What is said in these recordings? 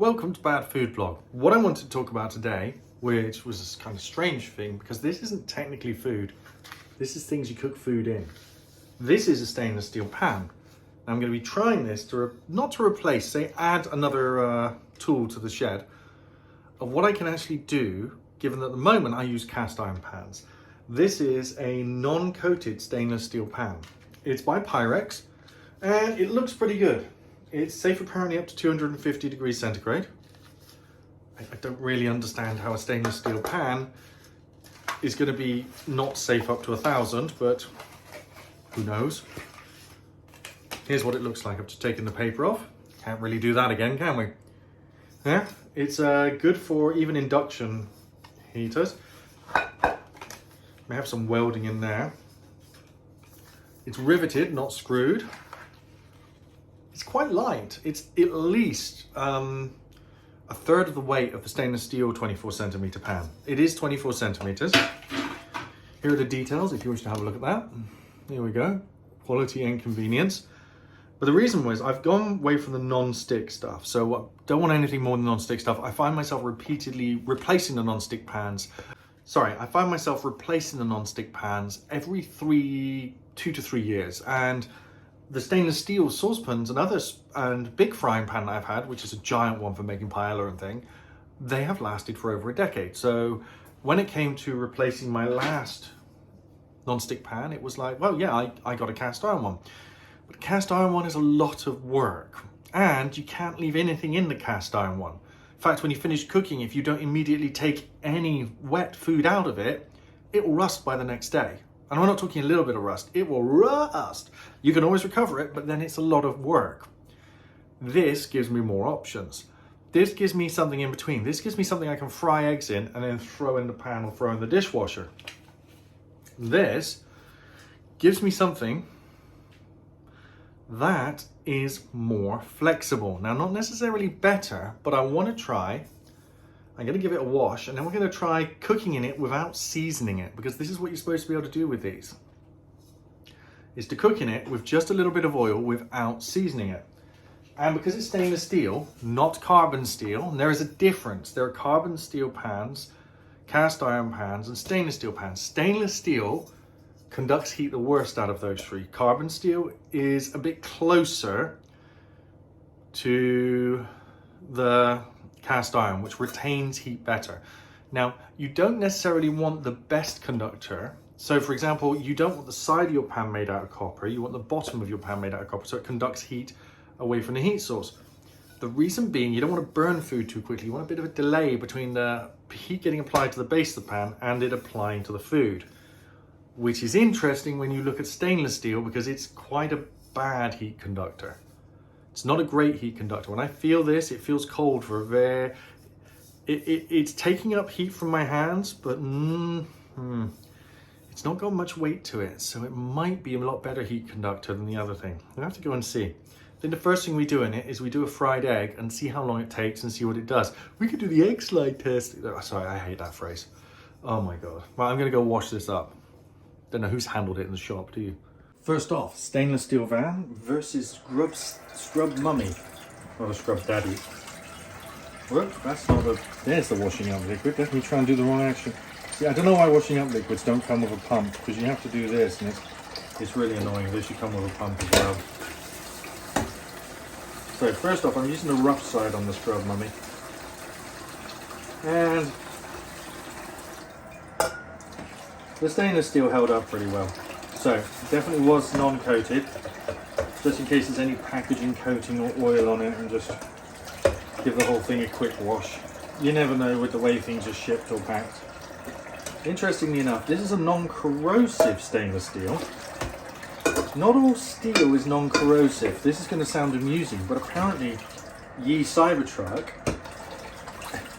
Welcome to Bad Food Blog. What I wanted to talk about today, which was a kind of strange thing because this isn't technically food. This is things you cook food in. This is a stainless steel pan. I'm going to be trying this to, not to replace, say add another tool to the shed of what I can actually do, given that at the moment I use cast iron pans. This is a non-coated stainless steel pan. It's by Pyrex and it looks pretty good. It's safe apparently up to 250 degrees centigrade. I don't really understand how a stainless steel pan is going to be not safe up to 1,000, but who knows. Here's what it looks like. I've just taken the paper off. Can't really do that again, can we? Yeah, it's good for even induction heaters. We have some welding in there. It's riveted, not screwed. It's quite light. It's at least a third of the weight of the stainless steel 24 centimeter pan. It is 24 centimeters. Here are the details if you wish to have a look at that. Here we go. Quality and convenience. But the reason was I've gone away from the non-stick stuff. So I don't want anything more than non-stick stuff. I find myself repeatedly replacing the non-stick pans. I find myself replacing the non-stick pans every 2 to 3 years. And the stainless steel saucepans and others and big frying pan I've had, which is a giant one for making paella and thing, they have lasted for over a decade. So when it came to replacing my last non-stick pan, it was like, well, yeah, I got a cast iron one. But a cast iron one is a lot of work and you can't leave anything in the cast iron one. In fact, when you finish cooking, if you don't immediately take any wet food out of it, it will rust by the next day. And we're not talking a little bit of rust, it will rust. You can always recover it, but then it's a lot of work. This gives me more options. This gives me something in between. This gives me something I can fry eggs in and then throw in the pan or throw in the dishwasher. This gives me something that is more flexible. Now, not necessarily better, but I want to try. I'm going to give it a wash and then we're going to try cooking in it without seasoning it, because this is what you're supposed to be able to do with these, is to cook in it with just a little bit of oil without seasoning it. And because it's stainless steel, not carbon steel, and there is a difference. There are carbon steel pans, cast iron pans, and stainless steel pans. Stainless steel conducts heat the worst out of those three. Carbon steel is a bit closer to the cast iron, which retains heat better. Now, you don't necessarily want the best conductor. So for example, you don't want the side of your pan made out of copper, you want the bottom of your pan made out of copper so it conducts heat away from the heat source. The reason being, you don't want to burn food too quickly. You want a bit of a delay between the heat getting applied to the base of the pan and it applying to the food, which is interesting when you look at stainless steel because it's quite a bad heat conductor. It's not a great heat conductor. When I feel this, it feels cold for a very... It's taking up heat from my hands, but it's not got much weight to it. So it might be a lot better heat conductor than the other thing. We'll have to go and see. I think the first thing we do in it is we do a fried egg and see how long it takes and see what it does. We could do the egg slide test. Oh, sorry, I hate that phrase. Oh my God. Well, I'm gonna go wash this up. Don't know who's handled it in the shop, do you? First off, stainless steel van versus scrub mummy. Or scrub daddy. Whoop, that's not the... There's the washing up liquid. Let me try and do the wrong action. See, I don't know why washing up liquids don't come with a pump, because you have to do this, and it's really annoying. They should come with a pump as well. So first off, I'm using the rough side on the scrub mummy. And the stainless steel held up pretty well. So, definitely was non-coated, just in case there's any packaging coating or oil on it, and just give the whole thing a quick wash. You never know with the way things are shipped or packed. Interestingly enough, this is a non-corrosive stainless steel. Not all steel is non-corrosive. This is going to sound amusing, but apparently Yi Cybertruck,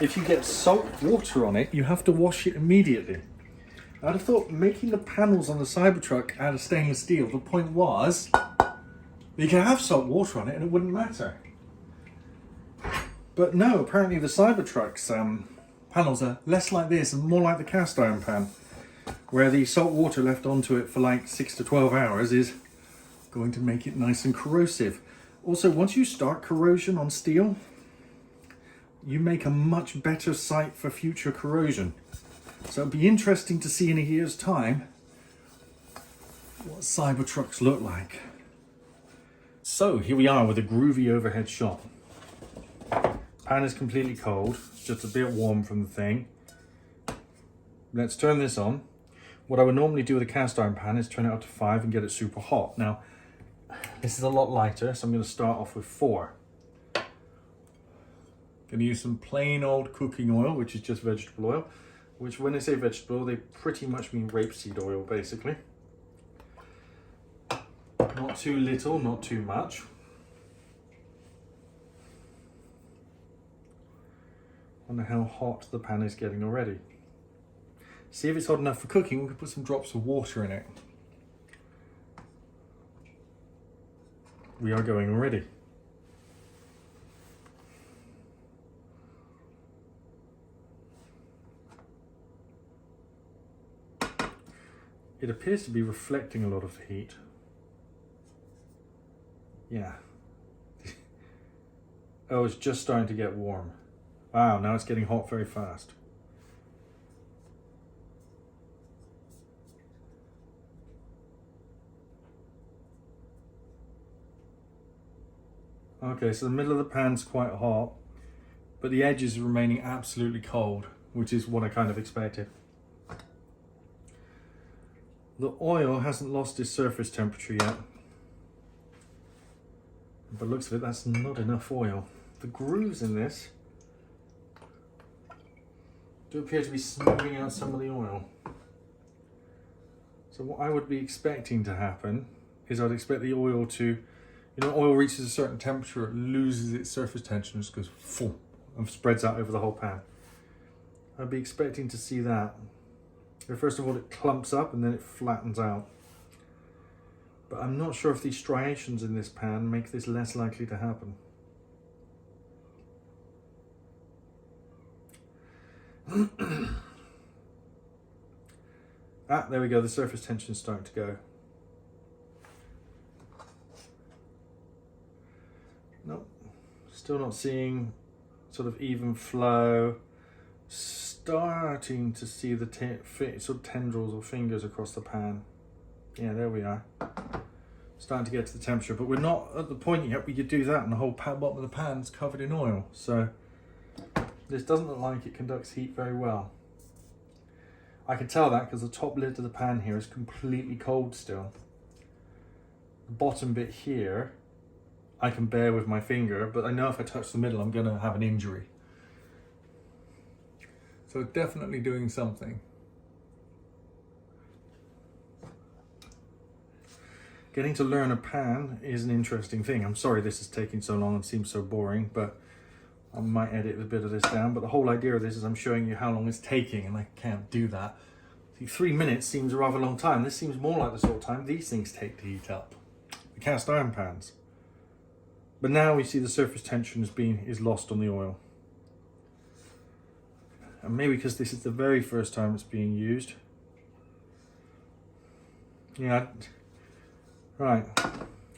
if you get salt water on it, you have to wash it immediately. I'd have thought making the panels on the Cybertruck out of stainless steel, the point was you can have salt water on it and it wouldn't matter. But no, apparently the Cybertruck's panels are less like this and more like the cast iron pan, where the salt water left onto it for like 6 to 12 hours is going to make it nice and corrosive. Also, once you start corrosion on steel, you make a much better site for future corrosion. So it'll be interesting to see in a year's time what Cybertrucks look like. So here we are with a groovy overhead shot. Pan is completely cold, it's just a bit warm from the thing. Let's turn this on. What I would normally do with a cast iron pan is turn it up to 5 and get it super hot. Now, this is a lot lighter, so I'm going to start off with 4. Going to use some plain old cooking oil, which is just vegetable oil, which when they say vegetable oil, they pretty much mean rapeseed oil, basically. Not too little, not too much. Wonder how hot the pan is getting already. See if it's hot enough for cooking, we can put some drops of water in it. We are going already. It appears to be reflecting a lot of heat. Yeah. Oh, it's just starting to get warm. Wow, now it's getting hot very fast. Okay, so the middle of the pan's quite hot, but the edges are remaining absolutely cold, which is what I kind of expected. The oil hasn't lost its surface temperature yet. By the looks of it, that's not enough oil. The grooves in this do appear to be smoothing out some of the oil. So what I would be expecting to happen is I'd expect the oil to, oil reaches a certain temperature, it loses its surface tension, just goes full and spreads out over the whole pan. I'd be expecting to see that. First of all, it clumps up and then it flattens out. But I'm not sure if these striations in this pan make this less likely to happen. There we go, the surface tension is starting to go. Nope, still not seeing sort of even flow. Starting to see the sort of tendrils or fingers across the pan. Yeah, there we are. Starting to get to the temperature, but we're not at the point yet where you do that and the whole bottom of the pan's covered in oil. So this doesn't look like it conducts heat very well. I can tell that because the top lid of the pan here is completely cold still. The bottom bit here, I can bear with my finger, but I know if I touch the middle, I'm going to have an injury. So definitely doing something. Getting to learn a pan is an interesting thing. I'm sorry this is taking so long and seems so boring, but I might edit a bit of this down. But the whole idea of this is I'm showing you how long it's taking, and I can't do that. See, 3 minutes seems a rather long time. This seems more like the sort of time these things take to heat up. The cast iron pans. But now we see the surface tension is lost on the oil. And maybe because this is the very first time it's being used. Yeah, right.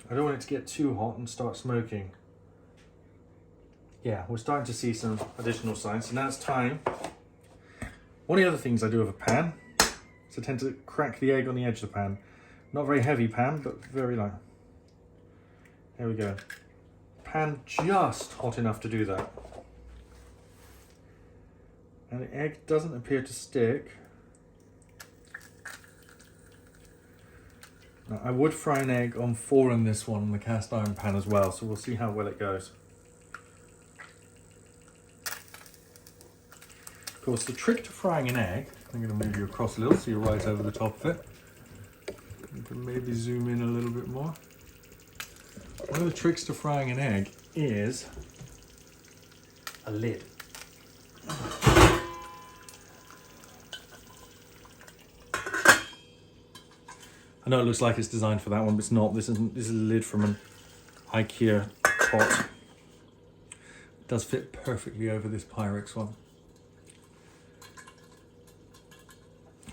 I don't want it to get too hot and start smoking. Yeah, we're starting to see some additional signs. So now it's time. One of the other things I do with a pan is I tend to crack the egg on the edge of the pan. Not very heavy pan, but very light. There we go. Pan just hot enough to do that. And the egg doesn't appear to stick. Now, I would fry an egg on 4 in this one on the cast iron pan as well, so we'll see how well it goes. Of course, the trick to frying an egg, I'm going to move you across a little so you're right over the top of it. You can maybe zoom in a little bit more. One of the tricks to frying an egg is a lid. I know it looks like it's designed for that one, but it's not. This is a lid from an IKEA pot. It does fit perfectly over this Pyrex one.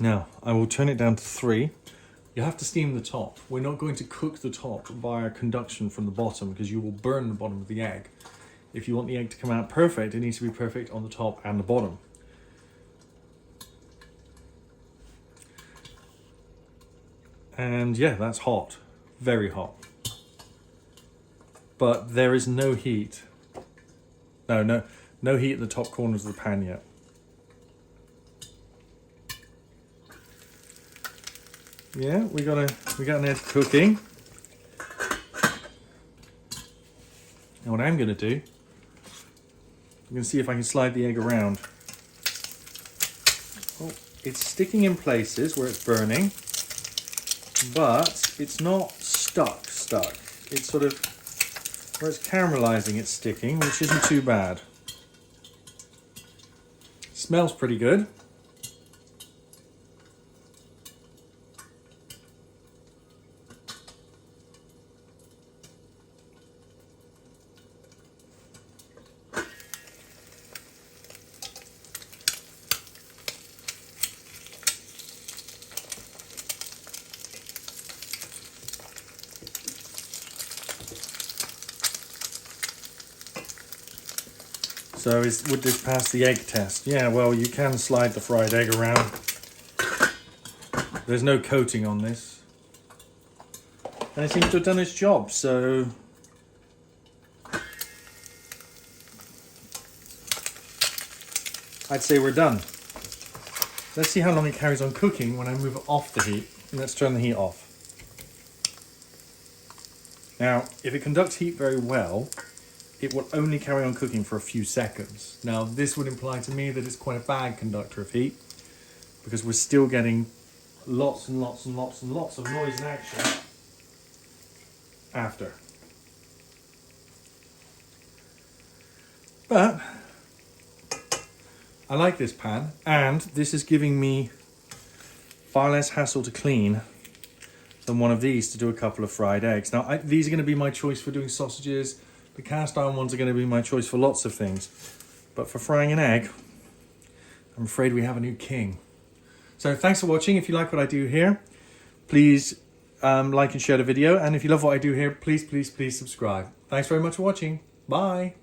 Now, I will turn it down to 3. You have to steam the top. We're not going to cook the top via conduction from the bottom because you will burn the bottom of the egg If you want the egg to come out perfect, it needs to be perfect on the top and the bottom. And yeah, that's hot, very hot. But there is no heat. No heat in the top corners of the pan yet. Yeah, we got an egg cooking. And what I'm going to do, I'm going to see if I can slide the egg around. Oh, it's sticking in places where it's burning, but it's not stuck. It's sort of, where it's caramelizing, it's sticking, which isn't too bad. Smells pretty good. So would this pass the egg test? Yeah, well, you can slide the fried egg around. There's no coating on this. And it seems to have done its job, so... I'd say we're done. Let's see how long it carries on cooking when I move it off the heat. Let's turn the heat off. Now, if it conducts heat very well, it will only carry on cooking for a few seconds. Now, this would imply to me that it's quite a bad conductor of heat, because we're still getting lots and lots and lots and lots of noise and action after. But I like this pan, and this is giving me far less hassle to clean than one of these to do a couple of fried eggs. Now, these are going to be my choice for doing sausages. The cast iron ones are going to be my choice for lots of things. But for frying an egg, I'm afraid we have a new king. So thanks for watching. If you like what I do here, please like and share the video. And if you love what I do here, please subscribe. Thanks very much for watching. Bye.